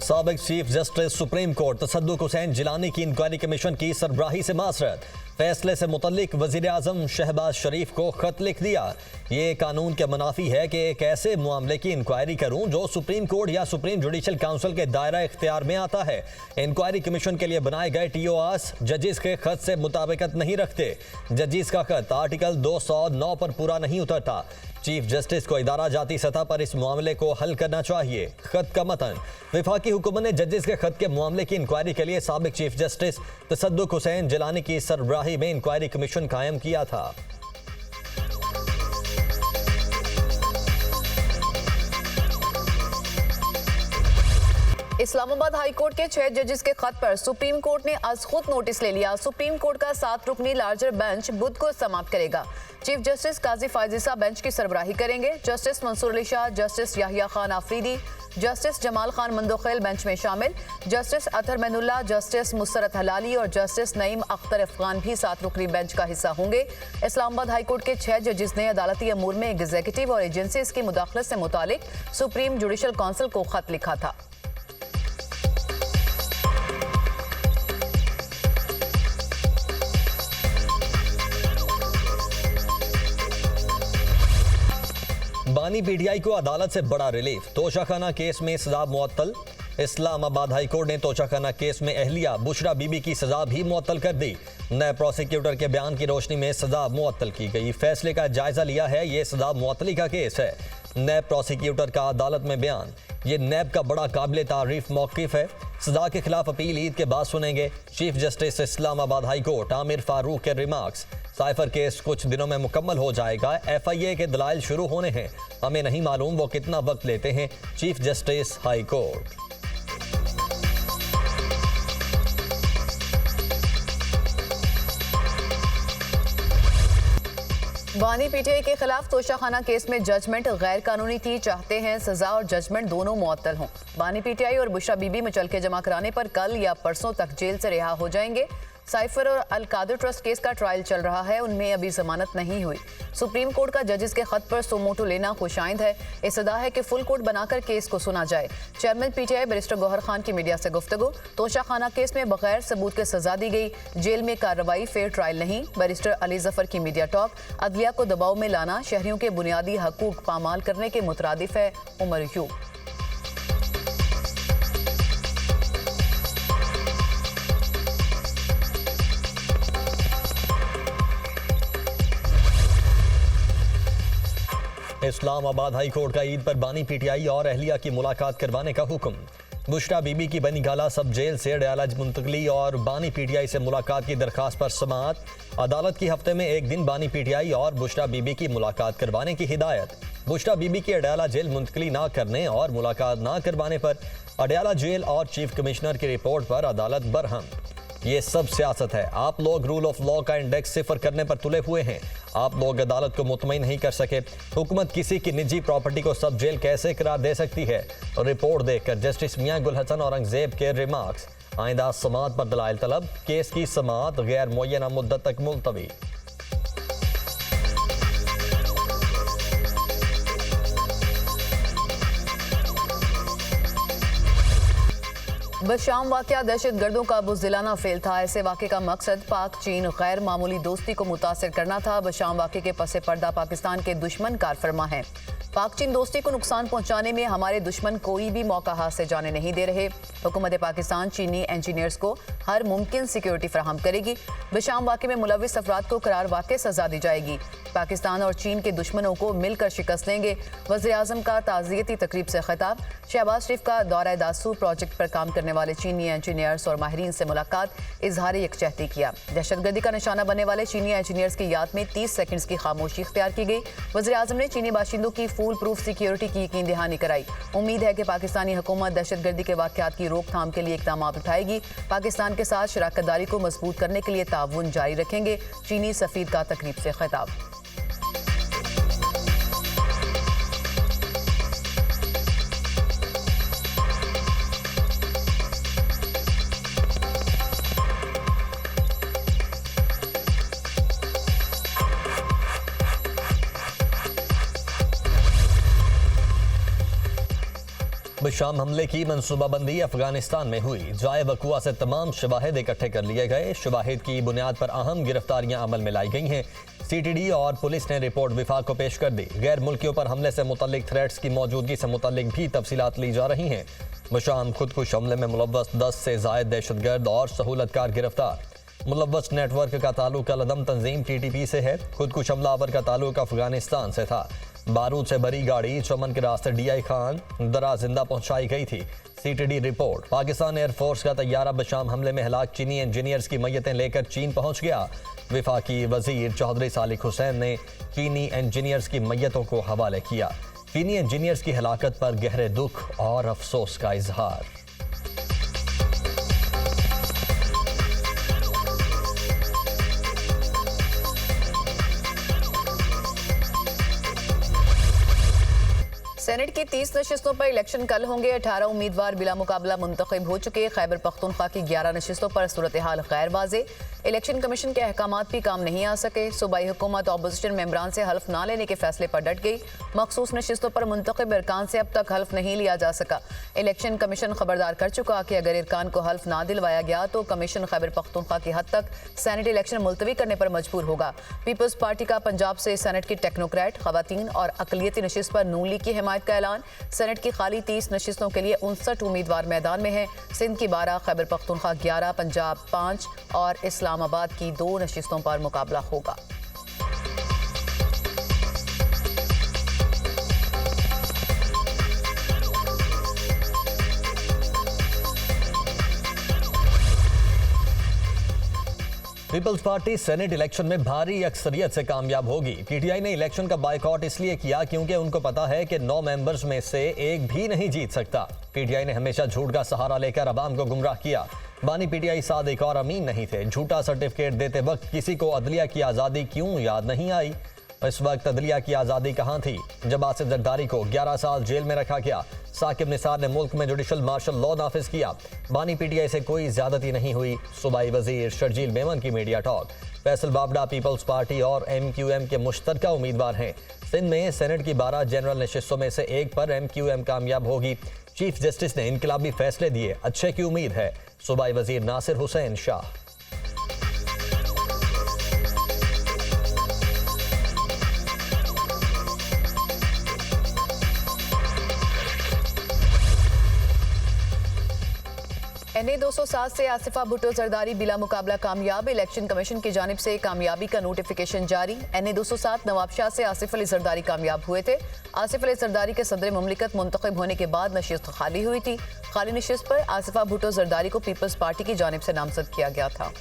साबिक chief justice supreme court तसद्दुक हुसैन जिलानी की inquiry commission की सरबराही से मासरत। फैसले से मुतल्लिक वजीर आजम शहबाज शरीफ को खत लिख दिया। ये कानून के मुनाफी है कि एक ऐसे मामले की इंक्वायरी करूं जो सुप्रीम कोर्ट या सुप्रीम जुडिशल काउंसिल के दायरा इख्तियार में आता है। इंक्वायरी कमीशन के लिए बनाए गए TORs जजिस के खत से मुताबिकत नहीं रखते। जजिस का खत आर्टिकल 209 पर पूरा नहीं उतरता। चीफ जस्टिस को इदारा जाती सतह पर इस मामले को हल करना चाहिए। खत का मतन, विफाकी हुकूमत ने जजिस के खत के मामले की इंक्वायरी के लिए साबिक चीफ जस्टिस तसद्दुक हुसैन जिलानी की सरबराही में इंक्वायरी कमीशन कायम किया था। इस्लामाबाद हाई कोर्ट के 6 जजेस के खत पर सुप्रीम कोर्ट ने आज खुद नोटिस ले लिया। सुप्रीम कोर्ट का 7 रुकनी लार्जर बेंच बुध को समाप्त करेगा। Chief justice Qazi Faez Isa bench की सरबराही करेंगे। Justice Mansoor Ali Shah, justice Yahya Khan Afridi, justice Jamal Khan Mandokhail bench में शामिल। जस्टिस अतहर मैनुल्लाह, जस्टिस मुसरत हलाली और जस्टिस नईम अख्तर अफगान भी 7 रुकनी बेंच का हिस्सा होंगे। इस्लामाबाद हाई कोर्ट के 6 जजेस ने अदालती अमूर में एग्जीक्यूटिव और एजेंसीज की मुदाखलत से मुतालिक सुप्रीम जुडिशल काउंसिल को खत लिखा था। बानी PTI को अदालत से बड़ा रिलीफ। तोशाखाना केस में सजा मुअत्तल। इस्लामाबाद हाई कोर्ट ने तोशाखाना केस में अहलिया बुशरा बीबी की सजा भी मुअत्तल कर दी। नए प्रोसिक्यूटर के बयान की रोशनी में सजा मुअत्तल की गई। फैसले का जायजा लिया है। ये सजा मुअत्तली का केस है। नए प्रोसिक्यूटर का अदालत में बयान, ये नैब का बड़ा काबिल तारीफ मौक़िफ है। सजा के खिलाफ अपील ईद के बाद सुनेंगे। Chief justice Islamabad high court Aamir Farooq के रिमार्क्स, साइफर केस कुछ दिनों में मुकम्मल हो जाएगा। FIA के दलाइल शुरू होने हैं, हमें नहीं मालूम वो कितना वक्त लेते हैं। Chief justice high court. बानी PTI के खिलाफ तोशाखाना केस में जजमेंट गैर कानूनी थी। चाहते हैं सजा और जजमेंट दोनों मुअत्तल हों। बानी PTI और बुशरा बीबी मुचलके जमा कराने पर कल या परसों तक जेल से रिहा हो जाएंगे। साइफर और अल कादिर ट्रस्ट केस का ट्रायल चल रहा है, उनमें अभी जमानत नहीं हुई। सुप्रीम कोर्ट का जजेस के खत पर सोमोटो लेना खुशाइंद है। इस्तदा है कि फुल कोर्ट बनाकर केस को सुना जाए। Chairman PTI barrister Gohar Khan की मीडिया से गुफ्तगू। तोशाखाना केस में बगैर सबूत के सजा दी गई। जेल में कार्रवाई, फेयर ट्रायल नहीं। बैरिस्टर अली जफर की मीडिया टॉक। अदलिया को दबाव में लाना शहरियों के बुनियादी हकूक पामाल करने के मुतरादिफ है। उमर यूब। इस्लामाबाद हाई कोर्ट का ईद पर बानी PTI और अहलिया की मुलाकात करवाने का हुक्म। बुशरा बीबी की बनी गाला सब जेल से अडयाला मुंतकली और बानी PTI से मुलाकात की दरखास्त पर समाअत। अदालत की हफ्ते में एक दिन बानी PTI और बुशरा बीबी की मुलाकात करवाने की हिदायत। बुशरा बीबी की अडयाला जेल मुंतकली ना करने और मुलाकात ना करवाने पर अडयाला जेल और चीफ कमिश्नर की रिपोर्ट पर अदालत बरहम। ये सब सियासत है। आप लोग रूल ऑफ लॉ का इंडेक्स सिफर करने पर तुले हुए हैं। आप लोग अदालत को मुतमईन नहीं कर सके। हुकूमत किसी की निजी प्रॉपर्टी को सब जेल कैसे करार दे सकती है? रिपोर्ट देखकर जस्टिस मियां गुल हसन औरंगजेब के रिमार्क्स। आइंदा समाअत पर दलाइल तलब। केस की समाअत गैर मुअय्यना मुद्दत तक मुलतवी। बशाम वाक़या दहशत गर्दों का बुज़दिलाना फेल था। ऐसे वाक़े का मकसद पाक चीन गैर मामूली दोस्ती को मुतासिर करना था। बशाम वाक़े के पसे पर्दा पाकिस्तान के दुश्मन कारफरमा हैं। पाक चीन दोस्ती को नुकसान पहुंचाने में हमारे दुश्मन कोई भी मौका हाथ से जाने नहीं दे रहे। हुकूमत पाकिस्तान चीनी इंजीनियर्स को हर मुमकिन सिक्योरिटी फराहम करेगी। बशाम वाक़े में मुलविस अफराद को करार वाक़े सजा दी जाएगी। पाकिस्तान और चीन के दुश्मनों को मिलकर शिकस्त देंगे। वज़ीर आज़म का ताज़ियती तकरीब से खिताब। शहबाज शरीफ का दौरा दासू प्रोजेक्ट पर काम करने वाले चीनी इंजीनियर्स और माहिरीन से मुलाकात। इजहार यकजहती किया। दहशतगर्दी का निशाना बनने वाले चीनी इंजीनियर्स की याद में 30 सेकंड्स की खामोशी इख्तियार की गई। वज़ीर आज़म ने चीनी बाशिंदों की फूल प्रूफ सिक्योरिटी की यकीन दहानी कराई। उम्मीद है कि पाकिस्तानी हुकूमत दहशतगर्दी के वाक़यात की रोकथाम के लिए इक़दाम उठाएगी। पाकिस्तान के साथ शराकतदारी को मजबूत करने के लिए ताउन जारी रखेंगे। चीनी सफ़ीर का तकरीब से खिताब। बशाम हमले की मंसूबाबंदी अफगानिस्तान में हुई। जाए वकुआ से तमाम शवाहिद इकट्ठे कर लिए गए। शवाहिद की बुनियाद पर अहम गिरफ्तारियां अमल में लाई गई हैं। CTD और पुलिस ने रिपोर्ट विफाक को पेश कर दी। गैर मुल्कियों पर हमले से मुतल्लिक थ्रेट्स की मौजूदगी से मुतल्लिक भी तफसीलात ली जा रही हैं। बशाम खुदकुश हमले में मुलव्वस 10 से जायद दहशतगर्द और सहूलतकार गिरफ्तार। मुलव्वस नेटवर्क का ताल्लुक अलदम तंजीम TTP से है। खुदकुश हमलावर का ताल्लुक अफगानिस्तान से था। बारूद से भरी गाड़ी चमन के रास्ते DI खान दरा जिंदा पहुंचाई गई थी। CTD report. पाकिस्तान एयरफोर्स का तैयारा बशाम हमले में हलाक चीनी इंजीनियर्स की मैयतें लेकर चीन पहुंच गया। विफाकी वजीर चौधरी सालिक हुसैन ने चीनी इंजीनियर्स की मैयतों को हवाले किया। चीनी इंजीनियर्स की हलाकत पर गहरे दुख और अफसोस का इजहार। सेनेट की 30 नशिस्तों पर इलेक्शन कल होंगे। 18 उम्मीदवार बिला मुकाबला मुंतखब हो चुके। खैबर पख्तूनख्वा की 11 नशिस्तों पर सूरत हाल गैर वाज़े। इलेक्शन कमीशन के अहकामात भी काम नहीं आ सके। सूबाई हुकूमत ऑपोजिशन मेंबरान से हल्फ ना लेने के फैसले पर डट गई। मखसूस नशिस्तों पर मुंतखब अरकान से अब तक हल्फ नहीं लिया जा सका। इलेक्शन कमीशन खबरदार कर चुका कि अगर अरकान को हल्फ ना दिलवाया गया तो कमीशन खैबर पख्तूनख्वा की हद तक सेनेट इलेक्शन मुलतवी करने पर मजबूर होगा। पीपल्स पार्टी का पंजाब से सेनेट की टेक्नोक्रेट, खवातीन और अकलियती नशिस्त पर नून लीग की हिमायत का ऐलान। सेनेट की खाली 30 नशिस्तों के लिए 59 उम्मीदवार मैदान में हैं। सिंध की 12, खैबर पख्तूनख्वा 11, पंजाब 5 और इस्लामाबाद की 2 नशिस्तों पर मुकाबला होगा। पीपल्स पार्टी सेनेट इलेक्शन में भारी अक्सरियत से कामयाब होगी। PTI ने इलेक्शन का बायकॉट इसलिए किया क्योंकि उनको पता है कि 9 मेंबर्स में से एक भी नहीं जीत सकता। PTI ने हमेशा झूठ का सहारा लेकर अवाम को गुमराह किया। बानी PTI सादिक और अमीन नहीं थे। झूठा सर्टिफिकेट देते वक्त किसी को अदलिया की आज़ादी क्यों याद नहीं आई? इस वक्त अदलिया की आज़ादी कहाँ थी जब आसिफ जरदारी को 11 साल जेल में रखा गया? साकिब निसार ने मुल्क में जुडिशल मार्शल लॉ नाफिज किया। बानी PTI से कोई ज्यादती नहीं हुई। सूबाई वजीर शर्जील मेमन की मीडिया टॉक। फैसल बाबड़ा पीपल्स पार्टी और MQM के मुश्तरका उम्मीदवार हैं। सिंध में सेनेट की 12 जनरल नशिस्तों में से एक पर MQM कामयाब होगी। चीफ जस्टिस ने इनकलाबी फैसले दिए, अच्छे की उम्मीद है। सूबाई वजीर नासिर हुसैन शाह। NA 207 से आसिफा भुट्टो जरदारी बिला मुकाबला कामयाब। इलेक्शन कमीशन की जानिब से कामयाबी का नोटिफिकेशन जारी। NA 207 नवाबशाह से आसिफ अली जरदारी कामयाब हुए थे। आसिफ अली जरदारी के सदर मुमलिकत मुंतखब होने के बाद नशिस्त खाली हुई थी। खाली नशिस्त पर आसिफा भुट्टो जरदारी को पीपल्स पार्टी की जानिब से नामजद किया गया था।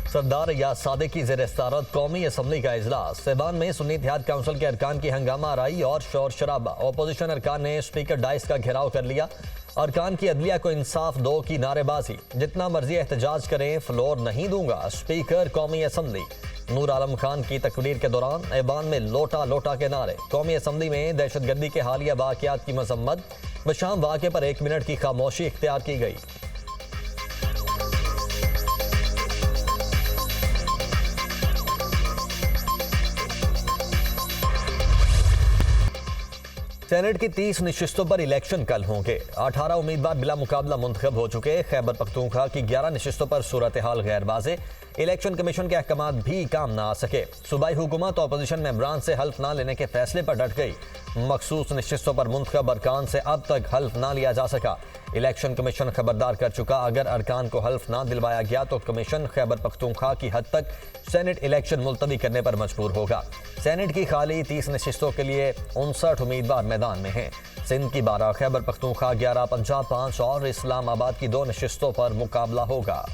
सरदार याद सादिक की ज़ेर सदारत कौमी असम्बली का इजलास। सेबान में सुन्नी इत्तेहाद काउंसिल के अरकान की हंगामा आराई और शोर शराबा। अपोजिशन अरकान ने स्पीकर डाइस का घेराव कर लिया। अरकान की अदलिया को इंसाफ दो की नारेबाजी। जितना मर्जी एहतजाज करें, फ्लोर नहीं दूंगा। स्पीकर कौमी असम्बली। नूर आलम खान की तकरीर के दौरान ऐवान में लोटा लोटा के नारे। कौमी असम्बली में दहशतगर्दी के हालिया वाक़यात की मजम्मत। बशाम वाक़े पर 1 मिनट की खामोशी इख्तियार की गई। सेनेट की 30 नशिस्तों पर इलेक्शन कल होंगे। 18 उम्मीदवार बिला मुकाबला मुंतखब हो चुके। खैबर पख्तूनख्वा की 11 नशिस्तों पर सूरत हाल गैर वाज़े। इलेक्शन कमीशन के अहकामात भी काम ना आ सके। सूबाई हुकूमत अपोजिशन मेंबरान से हल्फ ना लेने के फैसले पर डट गई। मखसूस नशिस्तों पर मुंतखब अरकान से अब तक हल्फ ना लिया जा सका। इलेक्शन कमीशन खबरदार कर चुका, अगर अरकान को हल्फ ना दिलवाया गया तो कमीशन खैबर पख्तूनख्वा की हद तक सेनेट इलेक्शन मुलतवी करने पर मजबूर होगा। सेनेट की खाली 30 नशिस्तों के लिए 59 उम्मीदवार मैदान में हैं। सिंध की 12, खैबर पख्तूनख्वा 11, पंजाब 5 और इस्लामाबाद की 2 नशिस्तों पर मुकाबला होगा।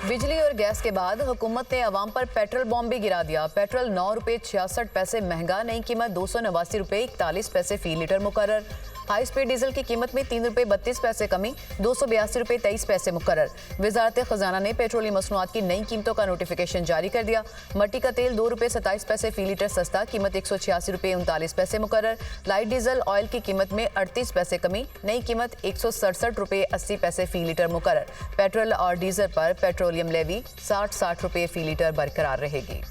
बिजली और गैस के बाद हुकूमत ने अवाम पर पेट्रोल बॉम्ब भी गिरा दिया। पेट्रोल 9 रुपये 66 पैसे महंगा, नई कीमत 289 रुपये 41 पैसे फी लीटर मुकर्रर। हाई स्पीड डीजल की कीमत में 3 रुपये 32 पैसे कमी, 282 रुपये 23 पैसे मुकर्रर। वजारत खजाना ने पेट्रोलियम मसनूआत की नई कीमतों का नोटिफिकेशन जारी कर दिया। मट्टी का तेल 2 रुपये 27 पैसे फी लीटर सस्ता, कीमत 186 रुपये 39 पैसे मुकर्रर। लाइट डीजल ऑयल की कीमत में 38 पैसे कमी, नई कीमत 167 रुपये 80 पैसे फी लीटर मुकर्रर। पेट्रोल और डीजल पर पेट्रोलियम लेवी 60 रुपये फी लीटर बरकरार रहेगी।